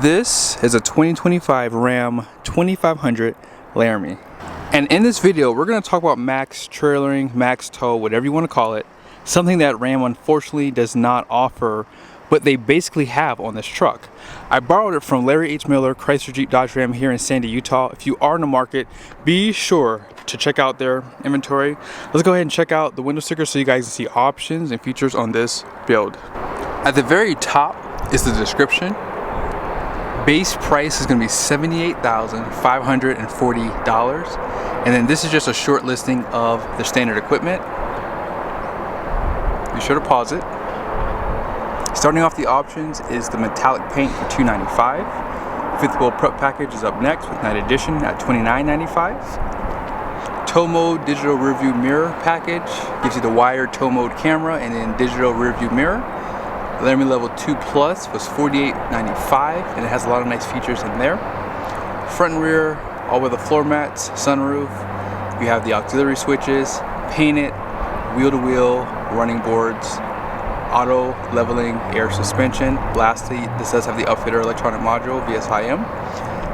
This is a 2025 Ram 2500 Laramie. And in this video, we're going to talk about max trailering, max tow, whatever you want to call it. Something that Ram unfortunately does not offer, but they basically have on this truck. I borrowed it from Larry H. Miller, Chrysler Jeep Dodge Ram here in Sandy, Utah. If you are in the market, be sure to check out their inventory. Let's go ahead and check out the window sticker so you guys can see options and features on this build. At the very top is the description. Base price is going to be $78,540, and then this is just a short listing of the standard equipment. Be sure to pause it. Starting off the options is the metallic paint for $295. Fifth wheel prep package is up next with Night Edition at $29.95. Tow mode digital rear view mirror package gives you the wired tow mode camera and then digital rear view mirror. Laramie Level 2 Plus was $48.95, and it has a lot of nice features in there. Front and rear, all with the floor mats, sunroof. You have the auxiliary switches, painted, wheel-to-wheel, running boards, auto leveling air suspension. Lastly, this does have the upfitter electronic module, VSIM.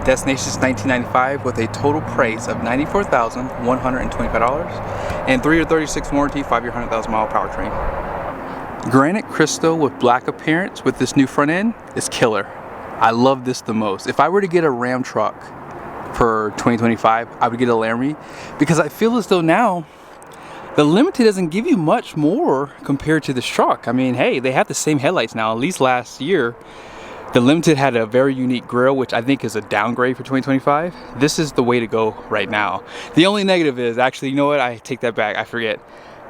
Destination is $19.95 with a total price of $94,125 and 3 year 36 warranty, 5 year 100,000 mile powertrain. Granite crystal with black appearance with this new front end is killer. I love this the most. If I were to get a Ram truck for 2025, I would get a Laramie, because I feel as though now the Limited doesn't give you much more compared to this truck. I mean, hey, they have the same headlights now. At least last year, the Limited had a very unique grille, which I think is a downgrade for 2025. This is the way to go right now. The only negative is, actually, you know what? I take that back. I forget.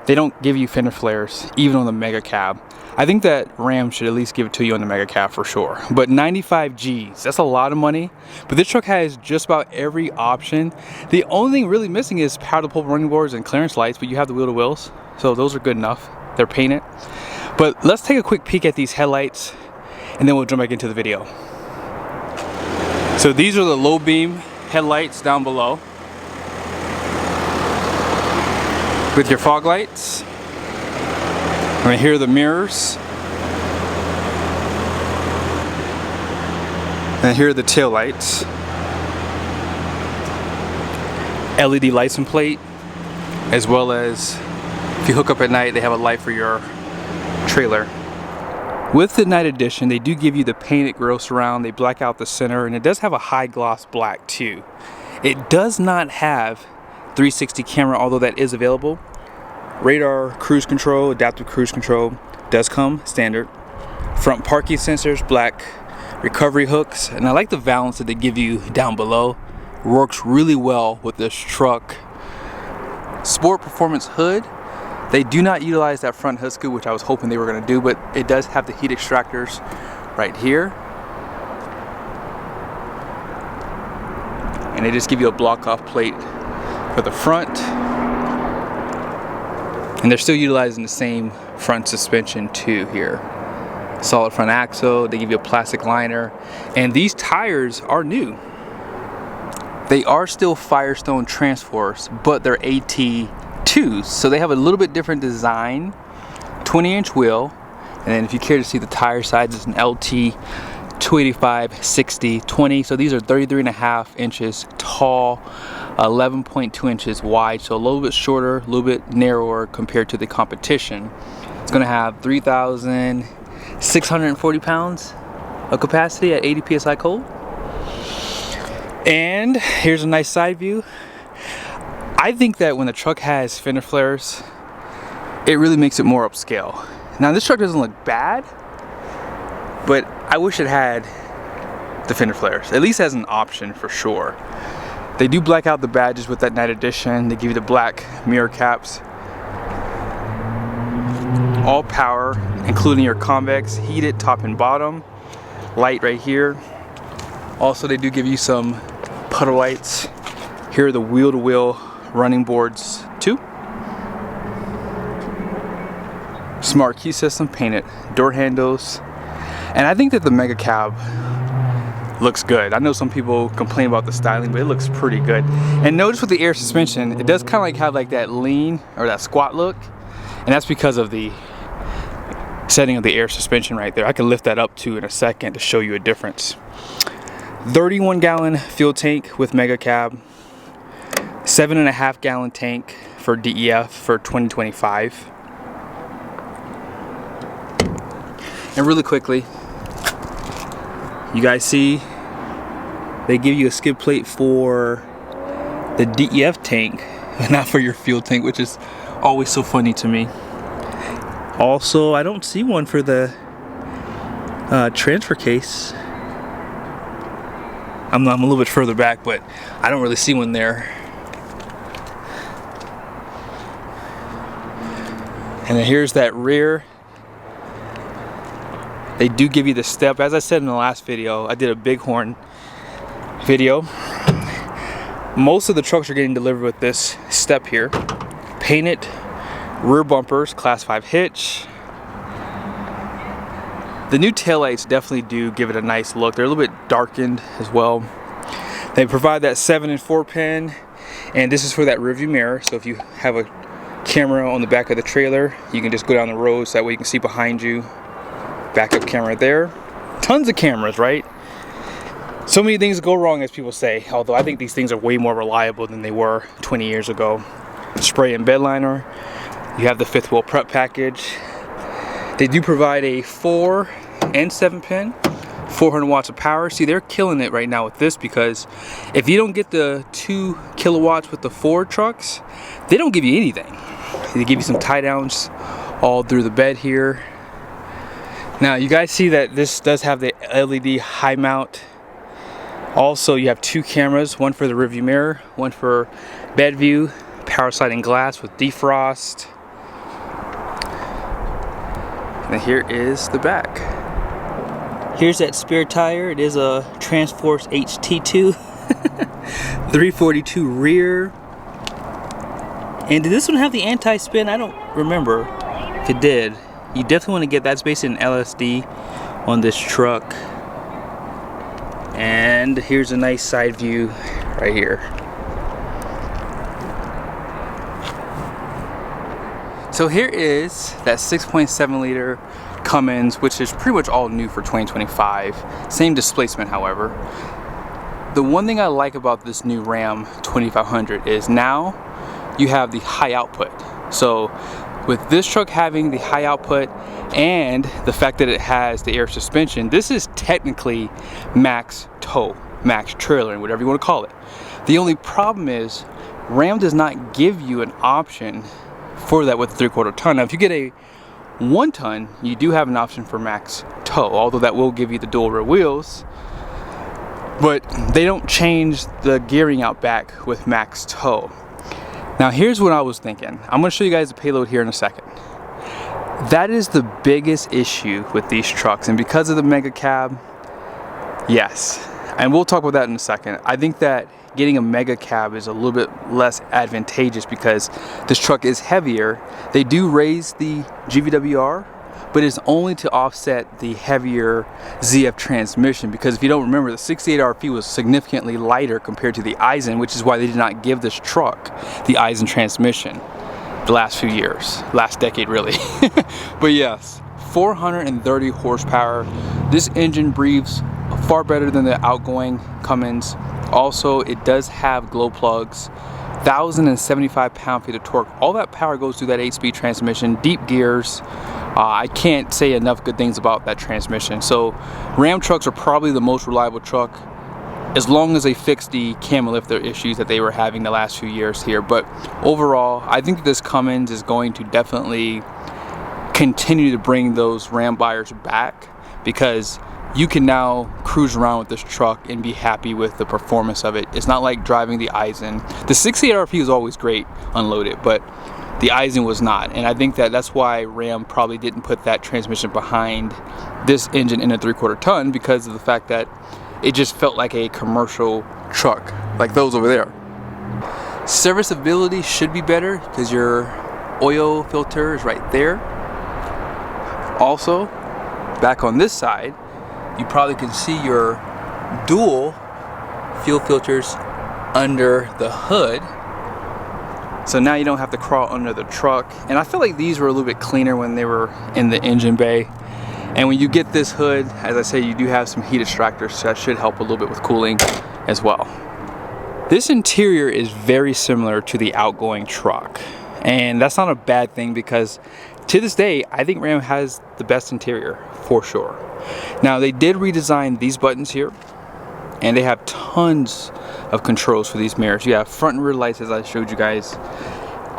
They don't give you fender flares, even on the Mega Cab. I think that Ram should at least give it to you on the Mega Cab for sure. But 95 G's, that's a lot of money. But this truck has just about every option. The only thing really missing is power to pull running boards and clearance lights, but you have the wheel to wheels, so those are good enough. They're painted. But let's take a quick peek at these headlights, and then we'll jump back into the video. So these are the low beam headlights down below, with your fog lights. Right here are the mirrors. And here are the tail lights. LED license plate, as well as if you hook up at night, they have a light for your trailer. With the Night Edition, they do give you the painted grille surround. They black out the center, and it does have a high gloss black too. It does not have 360 camera, although that is available. Radar, cruise control, adaptive cruise control does come standard. Front parking sensors, black recovery hooks, and I like the valance that they give you down below. Works really well with this truck. Sport performance hood. They do not utilize that front hood scoop, which I was hoping they were going to do, but it does have the heat extractors right here. And they just give you a block off plate for the front. And they're still utilizing the same front suspension too here. Solid front axle, they give you a plastic liner. And these tires are new. They are still Firestone Transforce, but they're AT2s. So they have a little bit different design. 20-inch wheel. And then if you care to see the tire size, it's an LT 285, 60, 20. So these are 33.5 inches tall, 11.2 inches wide. So a little bit shorter, a little bit narrower compared to the competition. It's going to have 3,640 pounds of capacity at 80 psi cold. And here's a nice side view. I think that when the truck has fender flares, it really makes it more upscale. Now this truck doesn't look bad, but I wish it had the fender flares, at least as an option for sure. They do black out the badges with that Night Edition. They give you the black mirror caps. All power, including your convex, heated top and bottom. Light right here. Also, they do give you some puddle lights. Here are the wheel-to-wheel running boards too. Smart key system, painted door handles. And I think that the Mega Cab looks good. I know some people complain about the styling, but it looks pretty good. And notice with the air suspension, it does kind of like have like that lean or that squat look, and that's because of the setting of the air suspension right there. I can lift that up too in a second to show you a difference. 31-gallon fuel tank with Mega Cab, 7.5-gallon tank for DEF for 2025. And really quickly, you guys see they give you a skid plate for the DEF tank, not for your fuel tank, which is always so funny to me. Also, I don't see one for the transfer case. I'm a little bit further back, but I don't really see one there. And then here's that rear. They do give you the step. As I said in the last video, I did a Bighorn video. Most of the trucks are getting delivered with this step here. Painted rear bumpers, class 5 hitch. The new taillights definitely do give it a nice look. They're a little bit darkened as well. They provide that 7 and 4 pin, and this is for that rear view mirror. So if you have a camera on the back of the trailer, you can just go down the road so that way you can see behind you. Backup camera there. Tons of cameras, right? So many things go wrong, as people say, although I think these things are way more reliable than they were 20 years ago. Spray and bed liner. You have the 5th wheel prep package. They do provide a 4 and 7 pin, 400 watts of power. See, they're killing it right now with this, because if you don't get the 2 kilowatts with the Ford trucks, they don't give you anything. They give you some tie downs all through the bed here. Now you guys see that this does have the LED high mount. Also, you have 2 cameras, one for the rearview mirror, one for bed view, power sliding glass with defrost. And here is the back. Here's that spare tire. It is a Transforce HT2. 342 rear. And did this one have the anti-spin? I don't remember if it did. You definitely want to get that. It's based in LSD on this truck. And here's a nice side view right here. So here is that 6.7 liter Cummins, which is pretty much all new for 2025. Same displacement, however. The one thing I like about this new Ram 2500 is now you have the high output. So with this truck having the high output and the fact that it has the air suspension, this is technically max tow, max trailer, and whatever you want to call it. The only problem is Ram does not give you an option for that with a 3/4 ton. Now if you get a 1 ton, you do have an option for max tow, although that will give you the dual rear wheels, but they don't change the gearing out back with max tow. Now here's what I was thinking. I'm going to show you guys the Payload here in a second. That is the biggest issue with these trucks, and because of the Mega Cab, yes, and we'll talk about that in a second. I think that getting a Mega Cab is a little bit less advantageous because this truck is heavier. They do raise the GVWR, but it's only to offset the heavier ZF transmission, because if you don't remember, the 68 RP was significantly lighter compared to the Eisen, which is why they did not give this truck the Eisen transmission the last few years, last decade really. But yes, 430 horsepower. This engine breathes far better than the outgoing Cummins. Also, it does have glow plugs, 1,075 pound-feet of torque. All that power goes through that 8-speed transmission, deep gears. I can't say enough good things about that transmission. So Ram trucks are probably the most reliable truck, as long as they fix the camel lifter issues that they were having the last few years here. But overall, I think this Cummins is going to definitely continue to bring those Ram buyers back, because you can now cruise around with this truck and be happy with the performance of it. It's not like driving the Eisen. The 68 RP is always great unloaded, but the Eisen was not. And I think that that's why Ram probably didn't put that transmission behind this engine in a 3/4 ton, because of the fact that it just felt like a commercial truck, like those over there. Serviceability should be better because your oil filter is right there. Also, back on this side, you probably can see your dual fuel filters under the hood. So now you don't have to crawl under the truck. And I feel like these were a little bit cleaner when they were in the engine bay. And when you get this hood, as I say, you do have some heat extractors, so that should help a little bit with cooling as well. This interior is very similar to the outgoing truck. And that's not a bad thing, because to this day, I think Ram has the best interior for sure. Now, they did redesign these buttons here, and they have tons of controls for these mirrors. You have front and rear lights, as I showed you guys.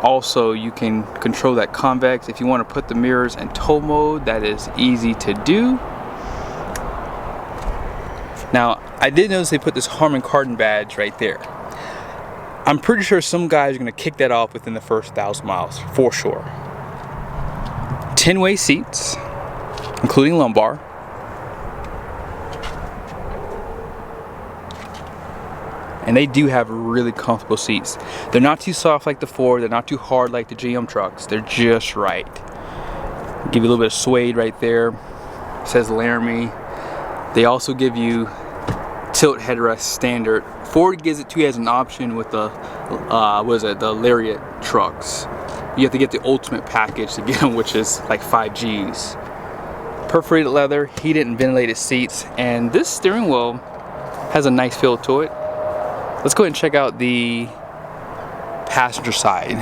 Also, you can control that convex. If you want to put the mirrors in tow mode, that is easy to do. Now, I did notice they put this Harman Kardon badge right there. I'm pretty sure some guys are going to kick that off within the first 1,000 miles, for sure. 10-way seats, including lumbar. And they do have really comfortable seats. They're not too soft like the Ford, they're not too hard like the GM trucks. They're just right. Give you a little bit of suede right there. It says Laramie. They also give you tilt headrest standard. Ford gives it to you as an option with the the Lariat trucks. You have to get the ultimate package to get them, which is like 5 Gs. Perforated leather, heated and ventilated seats, and this steering wheel has a nice feel to it. Let's go ahead and check out the passenger side.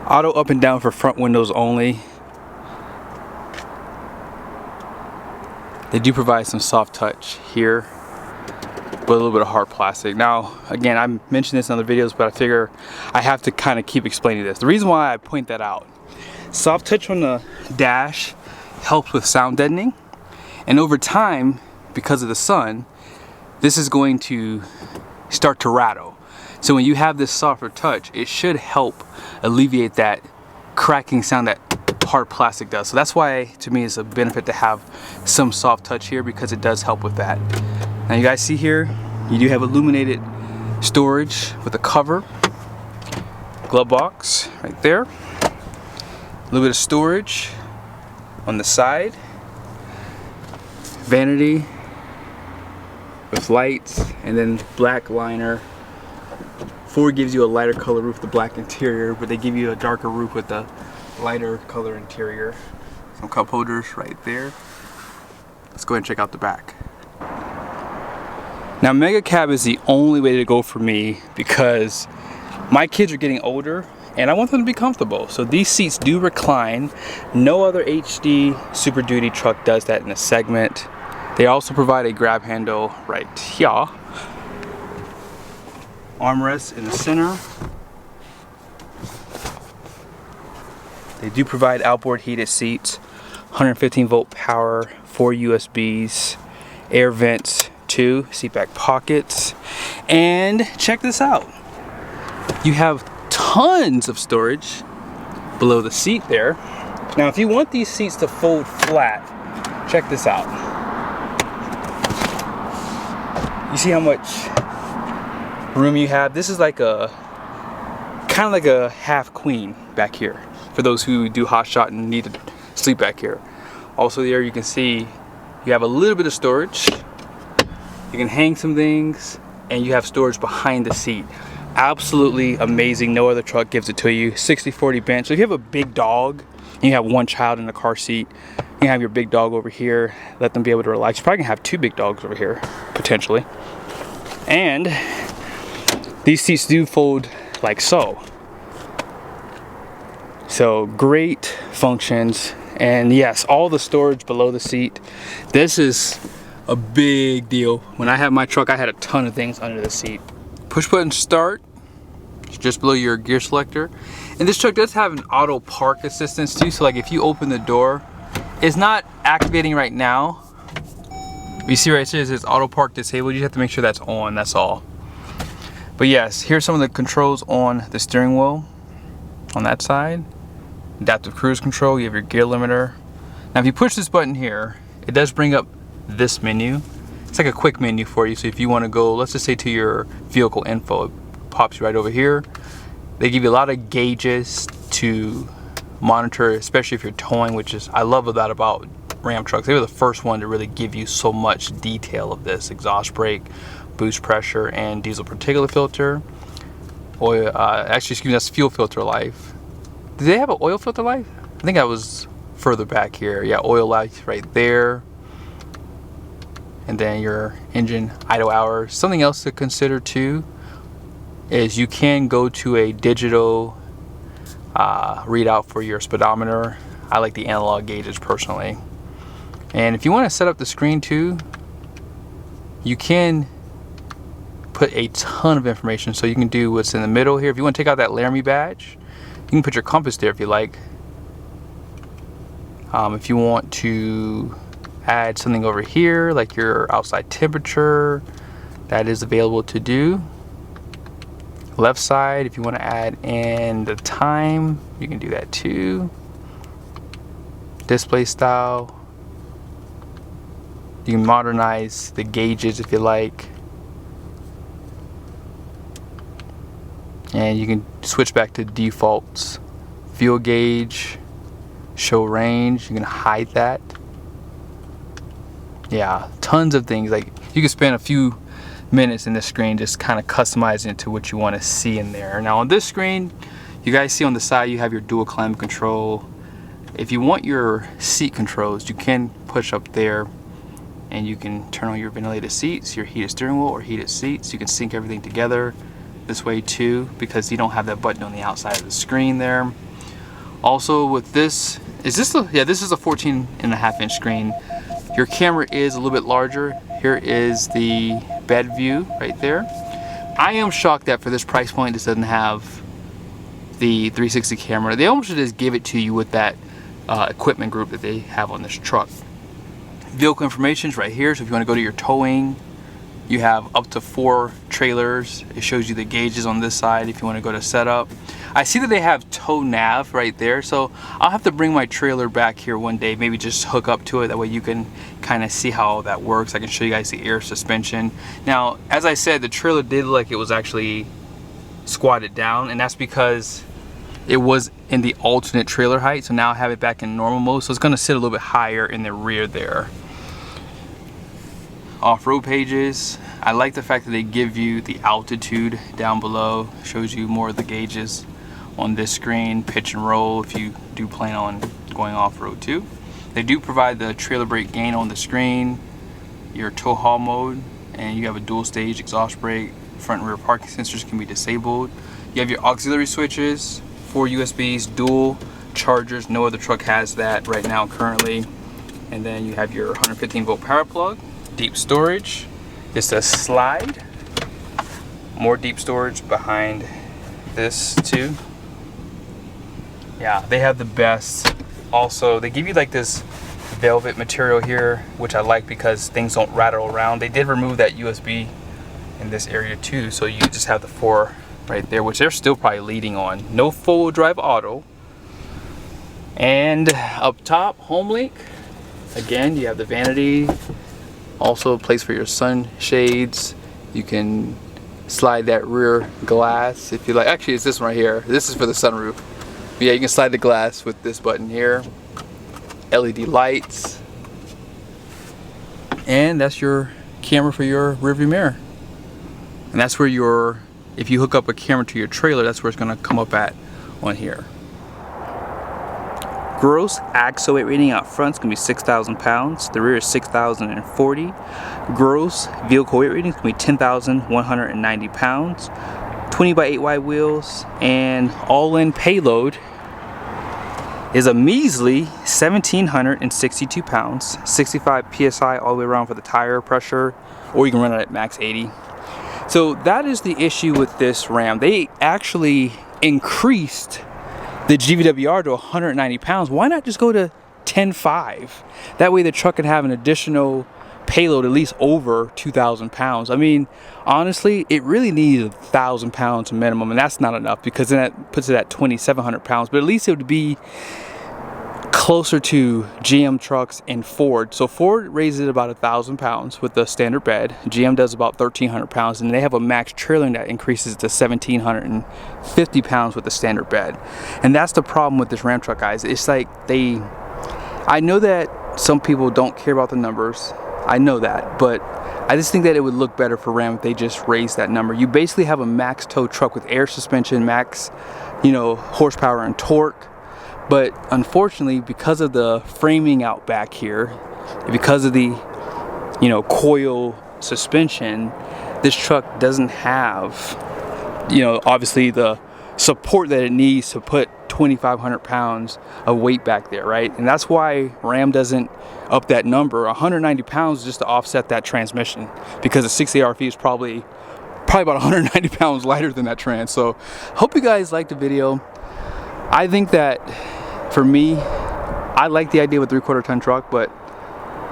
Auto up and down for front windows only. They do provide some soft touch here, but a little bit of hard plastic. Now, again, I mentioned this in other videos, but I figure I have to kind of keep explaining this. The reason why I point that out, soft touch on the dash helps with sound deadening, and over time, because of the sun, this is going to start to rattle. So when you have this softer touch, it should help alleviate that cracking sound that hard plastic does. So that's why, to me, it's a benefit to have some soft touch here, because it does help with that. Now you guys see here, you do have illuminated storage with a cover, glove box right there, a little bit of storage on the side, vanity with lights, and then black liner. Ford gives you a lighter color roof with the black interior, but they give you a darker roof with the lighter color interior. Some cup holders right there. Let's go ahead and check out the back. Now, Mega Cab is the only way to go for me, because my kids are getting older and I want them to be comfortable. So these seats do recline. No other HD Super Duty truck does that in a segment. They also provide a grab handle right here. Armrest in the center. They do provide outboard heated seats, 115 volt power, 4 USBs, air vents, 2 seat back pockets, and check this out. You have tons of storage below the seat there. Now, if you want these seats to fold flat, check this out. You see how much room you have? This is like a kind of like a half queen back here for those who do hot shot and need to sleep back here. Also, there you can see you have a little bit of storage. You can hang some things, and you have storage behind the seat. Absolutely amazing. No other truck gives it to you. 60/40 bench. So if you have a big dog and you have one child in the car seat, you can have your big dog over here, let them be able to relax. You're probably gonna have 2 big dogs over here, potentially. And these seats do fold like so. So great functions. And yes, all the storage below the seat. This is a big deal. When I had my truck, I had a ton of things under the seat. Push button start, just below your gear selector. And this truck does have an auto park assistance too. So like if you open the door, it's not activating right now. You see right here, it says auto park disabled. You have to make sure that's on, that's all. But yes, here's some of the controls on the steering wheel. On that side, adaptive cruise control, you have your gear limiter. Now if you push this button here, it does bring up this menu. It's like a quick menu for you. So if you want to go, let's just say to your vehicle info, it pops you right over here. They give you a lot of gauges to monitor, especially if you're towing, which is, I love that about Ram trucks. They were the first one to really give you so much detail of this. Exhaust brake, boost pressure, and diesel particulate filter. oil, actually, excuse me, that's fuel filter life. Do they have an oil filter life? I think I was further back here. Yeah, oil life right there. And then your engine idle hours. Something else to consider too is you can go to a digital readout for your speedometer. I like the analog gauges personally. And if you want to set up the screen too, you can put a ton of information. So you can do what's in the middle here. If you want to take out that Laramie badge, you can put your compass there if you like. If you want to add something over here, like your outside temperature, that is available to do. Left side, if you want to add in the time, you can do that too. Display style. You can modernize the gauges if you like. And you can switch back to defaults. Fuel gauge, show range, you can hide that. Yeah, tons of things. Like you can spend a few minutes in this screen just kind of customizing it to what you want to see in there. Now on this screen, you guys see on the side you have your dual climate control. If you want your seat controls, you can push up there and you can turn on your ventilated seats, your heated steering wheel or heated seats. You can sync everything together this way too, because you don't have that button on the outside of the screen there. Also with this, this is a 14.5-inch screen. Your camera is a little bit larger. Here is the bed view right there. I am shocked that for this price point this doesn't have the 360 camera. They almost should just give it to you with that equipment group that they have on this truck. Vehicle information is right here, so if you want to go to your towing, you have up to 4 trailers. It shows you the gauges on this side if you want to go to setup. I see that they have tow nav right there, so I'll have to bring my trailer back here one day, maybe just hook up to it, that way you can kind of see how that works. I can show you guys the air suspension. Now, as I said, the trailer did look like it was actually squatted down, and that's because it was in the alternate trailer height, so now I have it back in normal mode, so it's going to sit a little bit higher in the rear there. Off-road pages, I like the fact that they give you the altitude down below, shows you more of the gauges on this screen, pitch and roll if you do plan on going off-road too. They do provide the trailer brake gain on the screen, your tow haul mode, and you have a dual stage exhaust brake. Front and rear parking sensors can be disabled. You have your auxiliary switches, 4 USBs, dual chargers. No other truck has that right now currently. And then you have your 115-volt power plug. Deep storage, it's a slide. More deep storage behind this too. Yeah, they have the best. Also, they give you like this velvet material here, which I like because things don't rattle around. They did remove that USB in this area too, so you just have the 4 right there, which they're still probably leading on. No full drive auto. And up top, home link. Again, you have the vanity. Also a place for your sunshades. You can slide that rear glass if you like. Actually, it's this one right here. This is for the sunroof. But yeah, you can slide the glass with this button here. LED lights. And that's your camera for your rearview mirror. And that's where your, if you hook up a camera to your trailer, that's where it's gonna come up at on here. Gross axle weight rating out front is going to be 6,000 pounds. The rear is 6,040. Gross vehicle weight rating is going to be 10,190 pounds. 20 by 8 wide wheels, and all-in payload is a measly 1,762 pounds. 65 psi all the way around for the tire pressure, or you can run it at max 80. So that is the issue with this Ram. They actually increased the GVWR to 190 pounds. Why not just go to 10.5? That way the truck could have an additional payload at least over 2,000 pounds. I mean, honestly, it really needs 1,000 pounds minimum, and that's not enough because then that puts it at 2,700 pounds. But at least it would be closer to GM trucks and Ford. So Ford raises it about 1,000 pounds with the standard bed. GM does about 1,300 pounds, and they have a max trailer that increases to 1,750 pounds with the standard bed. And that's the problem with this Ram truck, guys. It's like I know that some people don't care about the numbers. I know that, but I just think that it would look better for Ram if they just raised that number. You basically have a max tow truck with air suspension, max, you know, horsepower and torque. But unfortunately, because of the framing out back here, because of the, you know, coil suspension, this truck doesn't have, you know, obviously the support that it needs to put 2,500 pounds of weight back there, right? And that's why Ram doesn't up that number 190 pounds just to offset that transmission, because the 60RF is probably about 190 pounds lighter than that trans. So hope you guys liked the video. I think that for me, I like the idea of a 3/4 ton truck, but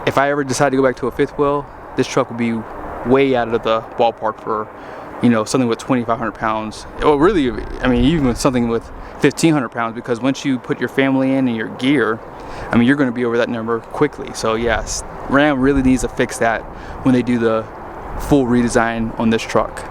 if I ever decide to go back to a fifth wheel, this truck would be way out of the ballpark for, you know, something with 2,500 pounds. Well, really, I mean, even with something with 1,500 pounds, because once you put your family in and your gear, I mean, you're going to be over that number quickly. So yes, Ram really needs to fix that when they do the full redesign on this truck.